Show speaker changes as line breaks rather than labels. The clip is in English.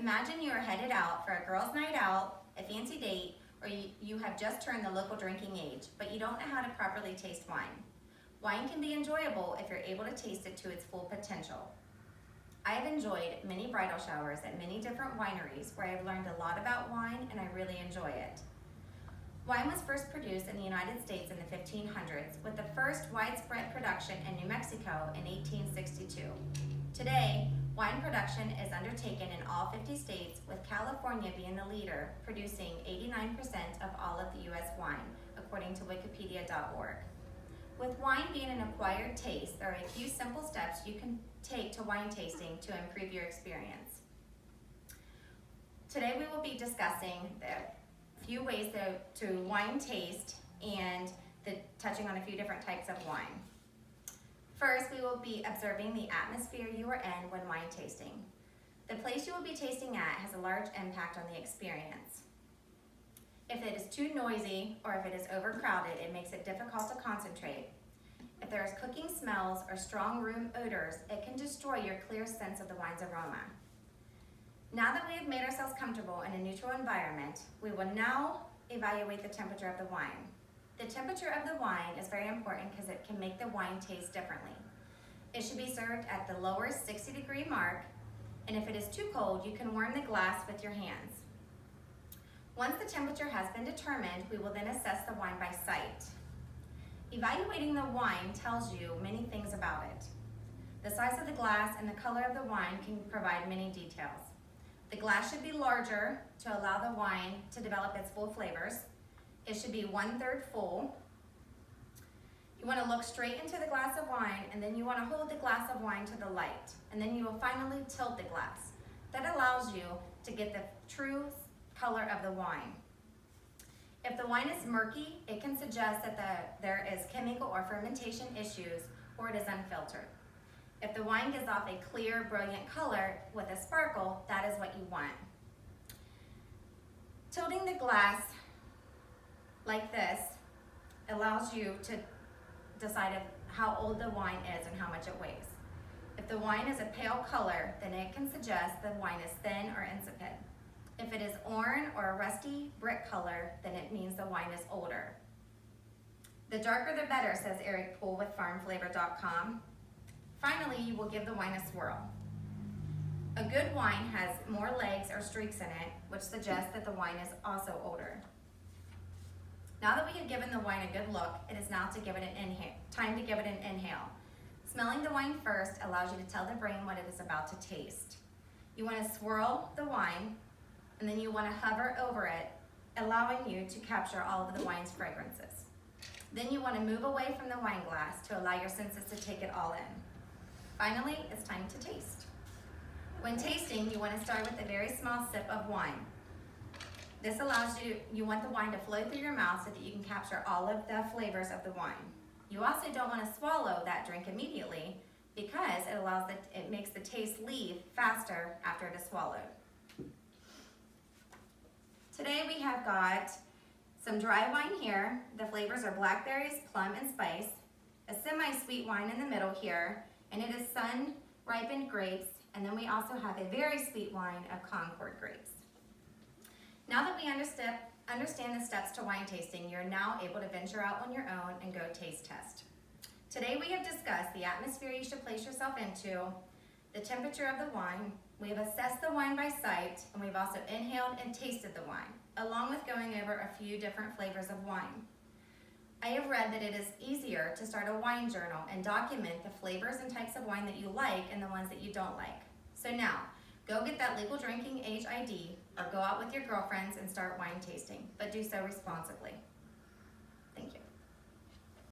Imagine you are headed out for a girls' night out, a fancy date, or you have just turned the local drinking age, but you don't know how to properly taste wine. Wine can be enjoyable if you're able to taste it to its full potential. I have enjoyed many bridal showers at many different wineries where I've learned a lot about wine and I really enjoy it. Wine was first produced in the United States in the 1500s, with the first widespread production in New Mexico in 1862. Today, wine production is undertaken in all 50 states, with California being the leader, producing 89% of all of the U.S. wine, according to wikipedia.org. With wine being an acquired taste, there are a few simple steps you can take to wine tasting to improve your experience. Today we will be discussing the few ways to wine taste and touching on a few different types of wine. First, we will be observing the atmosphere you are in when wine tasting. The place you will be tasting at has a large impact on the experience. If it is too noisy or if it is overcrowded, it makes it difficult to concentrate. If there is cooking smells or strong room odors, it can destroy your clear sense of the wine's aroma. Now that we have made ourselves comfortable in a neutral environment, we will now evaluate the temperature of the wine. The temperature of the wine is very important because it can make the wine taste differently. It should be served at the lower 60-degree mark, and if it is too cold, you can warm the glass with your hands. Once the temperature has been determined, we will then assess the wine by sight. Evaluating the wine tells you many things about it. The size of the glass and the color of the wine can provide many details. The glass should be larger to allow the wine to develop its full flavors. It should be 1/3 full. You want to look straight into the glass of wine, and then you want to hold the glass of wine to the light, and then you will finally tilt the glass. That allows you to get the true color of the wine. If the wine is murky, it can suggest that there is chemical or fermentation issues, or it is unfiltered. If the wine gives off a clear, brilliant color with a sparkle, that is what you want. Tilting the glass like this allows you to decide how old the wine is and how much it weighs. If the wine is a pale color, then it can suggest the wine is thin or insipid. If it is orange or a rusty brick color, then it means the wine is older. The darker the better, says Eric Poole with farmflavor.com. Finally, you will give the wine a swirl. A good wine has more legs or streaks in it, which suggests that the wine is also older. Now that we have given the wine a good look, it is now to give it an inhale. Time to give it an inhale. Smelling the wine first allows you to tell the brain what it is about to taste. You want to swirl the wine, and then you want to hover over it, allowing you to capture all of the wine's fragrances. Then you want to move away from the wine glass to allow your senses to take it all in. Finally, it's time to taste. When tasting, you want to start with a very small sip of wine. This allows you want the wine to flow through your mouth so that you can capture all of the flavors of the wine. You also don't want to swallow that drink immediately because it makes the taste leave faster after it is swallowed. Today we have got some dry wine here. The flavors are blackberries, plum, and spice. A semi-sweet wine in the middle here, and it is sun-ripened grapes. And then we also have a very sweet wine of Concord grapes. Now that we understand the steps to wine tasting, you're now able to venture out on your own and go taste test. Today we have discussed the atmosphere you should place yourself into, the temperature of the wine, we have assessed the wine by sight, and we've also inhaled and tasted the wine, along with going over a few different flavors of wine. I have read that it is easier to start a wine journal and document the flavors and types of wine that you like and the ones that you don't like. So now, go get that legal drinking age ID or go out with your girlfriends and start wine tasting, but do so responsibly. Thank you.